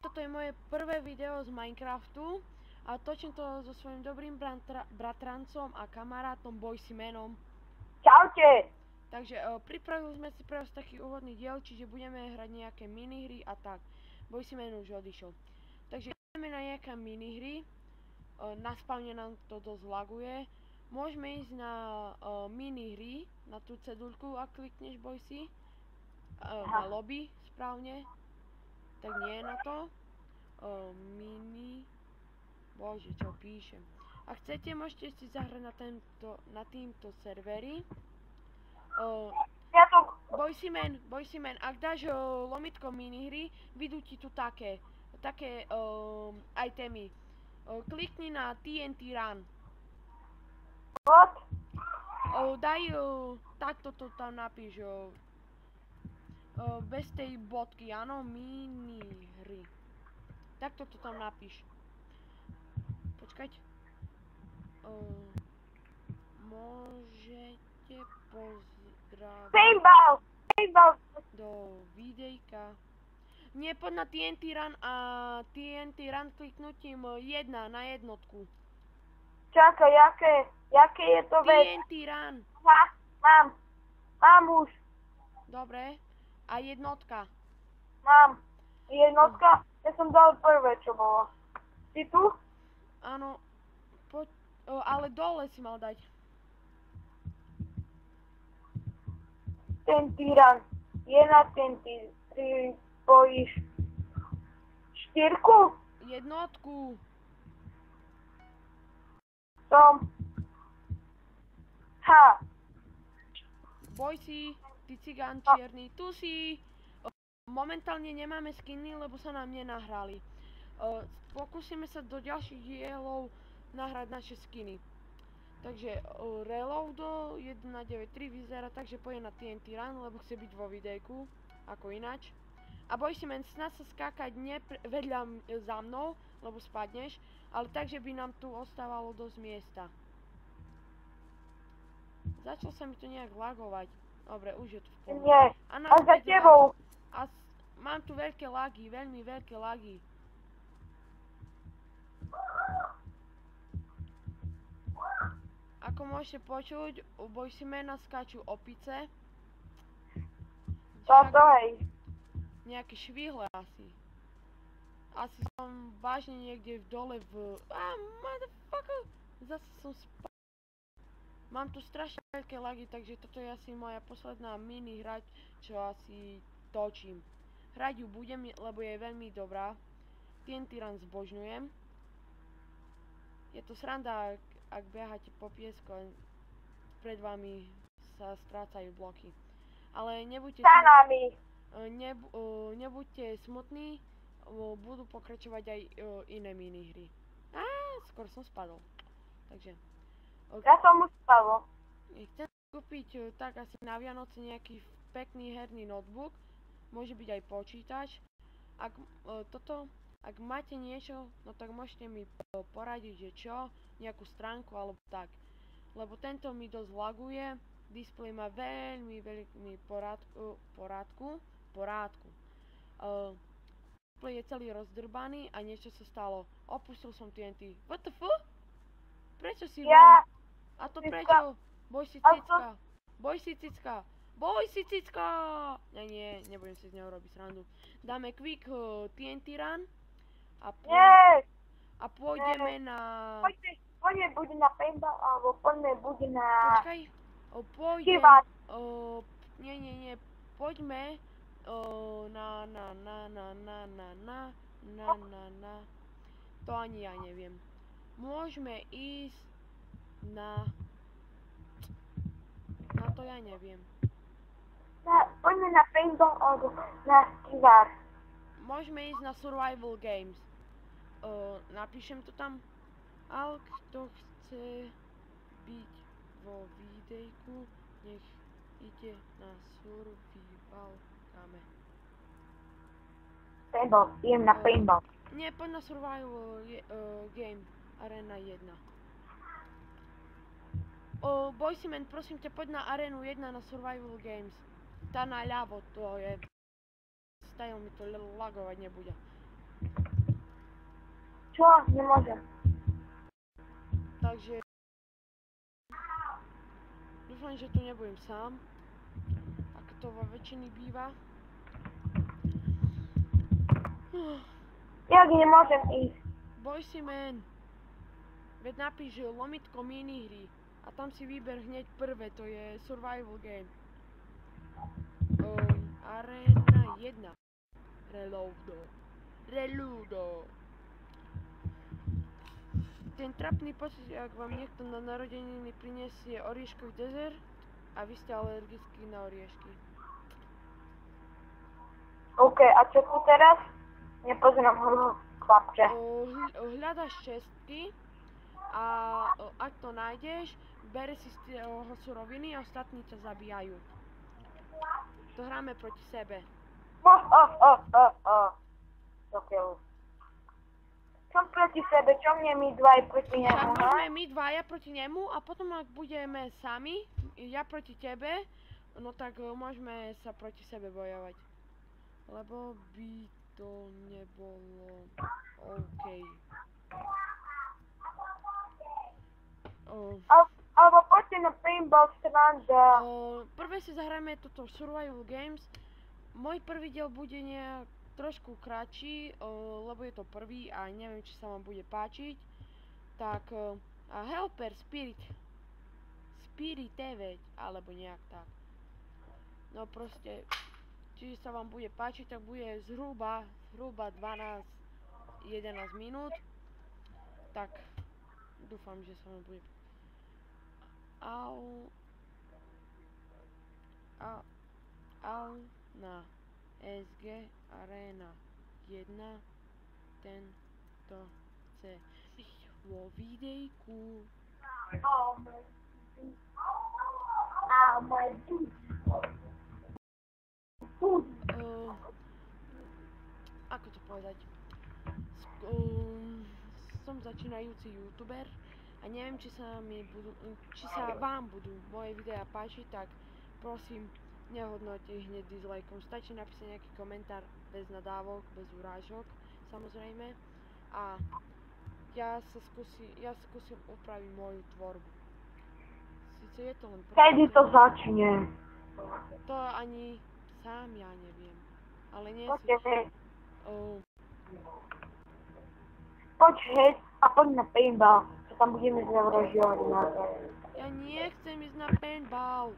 toto je moje prvé video z Minecraftu a točím to so svojím dobrým bratrancom a kamarátom Boysimanom. Čaute! Takže pripravili sme si pre vás taký úvodný diel, čiže budeme hrať nejaké minihry a tak. Boysiman už odišiel. Takže ideme na nejaké minihry. Na spawne nám to dosť laguje. Môžeme ísť na minihry, na tú cedulku, ak klikneš, Boysi. Na lobby, správne. Tak nie na to. Bože, čo píšem. Ak chcete, môžete si zahrať na týmto serveri. Boysiman, ak dáš lomitko minihry, vidú ti tu také itemy. Klikni na TNT Run. What? Daj, takto to tam napíš, bez tej bodky, áno, minihry. Takto to tam napíš. Počkať. Môžete pozdraviť Paintball! do videjka. Nie, poď na TNT Run a TNT Run kliknutím 1 na jednotku. Čakaj, jaké je to vec? TNT Run. Mám už. Dobre. A jednotka. Mám. Jednotka? Ja som dal prvé, čo bolo. Si tu? Áno. Poď, ale dole si mal dať. TNT Run. Je na TNT. Ty spojíš štyrku? Jednotku. Som. Boysi, ty cigán čierny, tu si. Momentálne nemáme skiny, lebo sa nám nenahrali. Pokúsime sa do ďalších dielov nahrať naše skiny. Takže Reloado 193 vyzerá tak, že pôjde na TNT Run, lebo chce byť vo videjku, ako ináč. A Boysiman, snad sa skákať vedľa za mnou, lebo spadneš, ale takže by nám tu ostávalo dosť miesta. Začal sa mi to nejak lagovať. Dobre, už je to v pohode. Nie, a za tebou. A mám tu veľké lagy, veľmi veľké lagy. Ako môžete počuť, u Boysimana skáču opice. Toto hej. Nejaké švihle asi. Asi som vážne niekde v dole motherfucker! Zase som spal. Mám tu strašne veľké lagy, takže toto je asi moja posledná mini hra, čo asi točím. Hrať ju budem, lebo je veľmi dobrá. TNT Run zbožňujem. Je to sranda, ak behate po piesku, pred vami sa strácajú bloky. Ale nebuďte nebuďte smutní, budú pokračovať aj iné minihry. Skoro som spadol. Takže ja som už spadol. Chcem kúpiť tak asi na Vianoce nejaký pekný herný notebook. Môže byť aj počítač. Ak máte niečo, no tak môžete mi poradiť, že čo, nejakú stránku alebo tak. Lebo tento mi dosť laguje. Displej má veľmi porádku. Displej je celý rozdrbaný a niečo sa stalo. Opustil som TNT. What the fuck? Prečo si A to prečo? Boysi cicka! Nie, nebudem si z neho robiť srandu. Dáme quick TNT Run a pôjdeme na... Poďme bude na paintball, alebo poďme bude na... Počkaj, Nie, poďme to ani ja neviem. Môžeme ísť na to ja neviem. Poďme na paintball alebo na skivár. Môžeme ísť na survival games. Napíšem to tam. Ale kto chce byť vo videjku, nech ide na survival game. Paintball, idem na paintball. Nie, poď na survival game, arena 1. Boysiman, prosím ťa, poď na arenu 1 na survival games. Tá naľavo, to je... Stajl mi to lagovať nebude. Čo? Nemôžem. Takže dúfam, že tu nebudem sám, ako to vo väčšiny býva. Jak nemôžem ísť? Boise man, veď napíš lomitko minihry a tam si vyber hneď prvé, to je survival game. Arena 1. Reludo. Ten trapný pocit, ak vám niekto na narodeniny prinesie orieškový dezert a vy ste alergickí na oriešky. OK, a čo tu teraz? Nepozerám hru, chlapče. Hľadaš čestky a ak to nájdeš, bere si z toho suroviny a ostatní ťa zabíjajú. To hráme proti sebe. Dokiaľ. Som proti sebe, čo mne my dvaj proti nemu, Tak môžeme my dvaja proti nemu a potom ak budeme sami, ja proti tebe, no tak môžeme sa proti sebe bojovať. Lebo by to nebolo OK. Alebo poďte na paintball stranda. Prvé si zahrajme toto Survival Games. Môj prvý diel bude nejak trošku kratší, lebo je to prvý a neviem, či sa vám bude páčiť. Tak, Helper Spirit TV, alebo nejak tak. No proste, či sa vám bude páčiť, tak bude zhruba 12-11 minút. Tak, dúfam, že sa vám bude páčiť. Na SG Arena 1 tento chce vo videjku. Ako to povedať? Som začínajúci youtuber a neviem, či sa vám budú moje videá páčiť, tak prosím, nehodnote hneď dislikeom. Stačí napísať nejaký komentár bez nadávok, bez urážok, samozrejme. A ja skúsim upraviť moju tvorbu. Sice je to len prvý. Kedy to začne? To ani sám ja neviem. Ale nie si... Poď hej a poď na paintball, čo tam budeme zavražďovať na to. Ja nechcem ísť na paintball.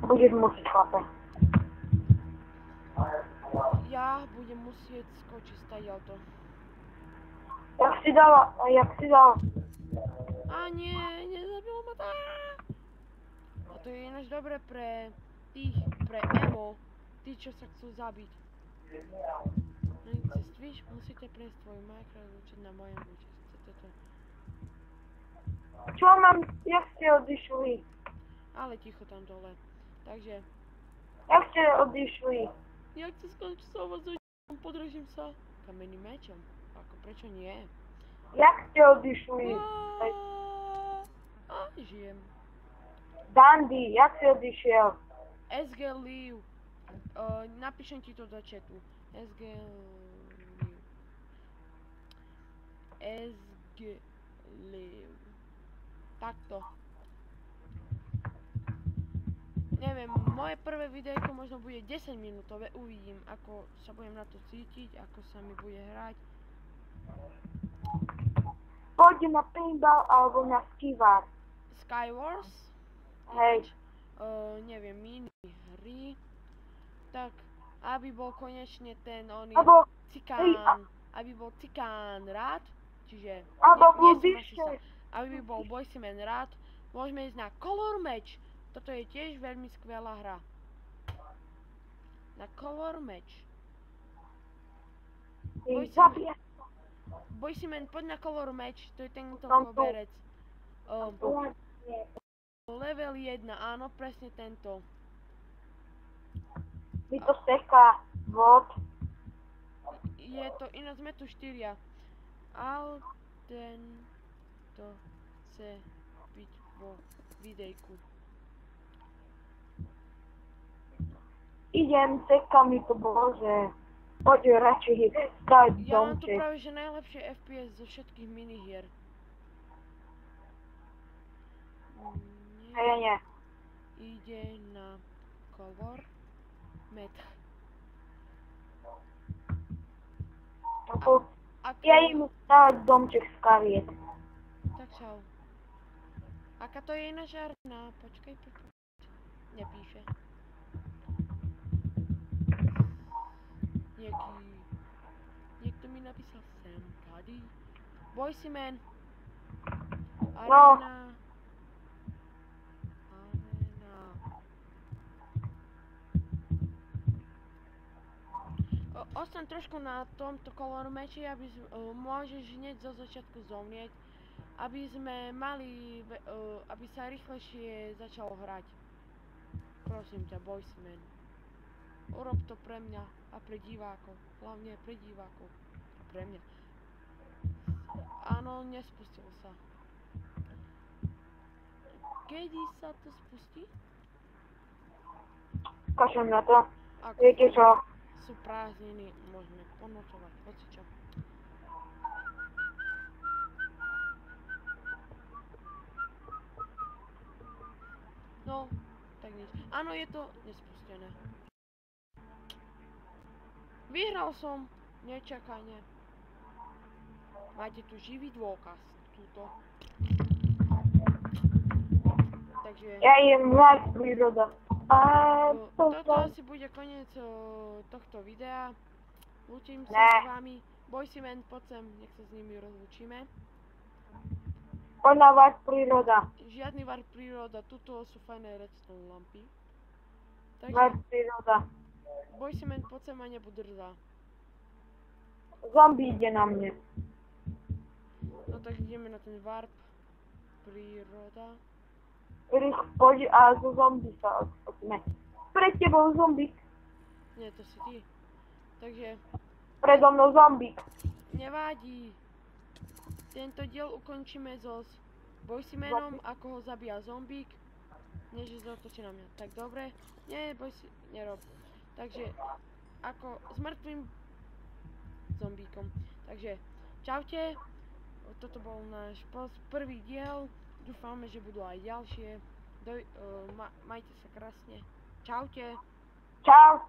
Budeš musieť, chlape. Ja budem musieť skočiť stadiaľto. Jak si dala? A nie, nezabilo ma to. A to je ináč dobre pre emo, tí, čo sa chcú zabiť. No i cez Twitch musíte prejsť svoj Minecraft účet na mojom účet. Čo mám? Jak ste odišli? Ale ticho tam dole. Takže... Jak ste odišli? Ja chcem skoncovať so podržím sa kamenným mečom. Ako prečo nie? Jak ste odišli? Žijem. Dandy, jak si odišiel? SG Live. Napíšem ti to do chatu. SG Live. Takto. Neviem, moje prvé videjko možno bude 10 minútové, uvidím, ako sa budem na to cítiť, ako sa mi bude hrať. Poď na paintball alebo na skivár. Skywars? Hej. Neviem, mini hry. Tak, aby bol konečne ten oný aby bol Cikán rád, čiže aby bol Boise man rád, môžeme ísť na Color Match. Toto je tiež veľmi skvelá hra. Na Color Match. Boise man, poď na Color Match, to je tento koberec. Level 1, áno, presne tento. Mi to seká vod. Je to, ináč sme tu 4. Ale tento chce byť vo videjku. Idem, seká mi to, bože. Poď radšej stavať Ja mám tu domček. práve že najlepšie FPS zo všetkých minihier. Nie. Ide na color meth. Ja im stavať domček z kaviet. Tak čau. Aká to je iná žarná? Počkaj. Nepíše. Niekto mi napísal sem tady. Boysi man. Arena. Ostaň trošku na tomto color meči, aby môžeš hneď zo začiatku zomrieť, aby sme mali, aby sa rýchlejšie začalo hrať. Prosím ťa, Boysi man. Urob to pre mňa a pre divákov. Hlavne pre divákov. A pre mňa. Áno, nespustil sa. Kedy sa to spustí? Kašlem na to. Ako Viete čo? sú prázdniny, môžeme ponočovať, hocičo. No, tak nič. Áno, je to nespustené. Vyhral som, nečakane. Máte tu živý dôkaz, túto. Takže... Ja idem hrať príroda. Toto asi bude koniec tohto videa. Lúčim sa s vami. Boysi man, poď sem, nech sa s nimi rozlúčime. Poď na vás príroda. Žiadny var príroda, tuto sú fajné redstone lampy. Vás Takže, príroda. Boysi man, poď sem a nebuď drzá. Zombie ide na mne. No tak ideme na ten warp. Príroda. Poď a zo zombie sa odskočíme. Pred tebou zombík. Nie, to si ty. Takže, Predo mnou zombík. nevádí. Tento diel ukončíme so Boysi manom, ako ho zabíja zombík. Nie, že zautočí na mňa. Tak dobre. Nie, Boysi, nerob. Takže, ako s mŕtvým zombíkom. Takže, čaute. Toto bol náš prvý diel. Dúfame, že budú aj ďalšie. Majte sa krásne. Čaute. Čau.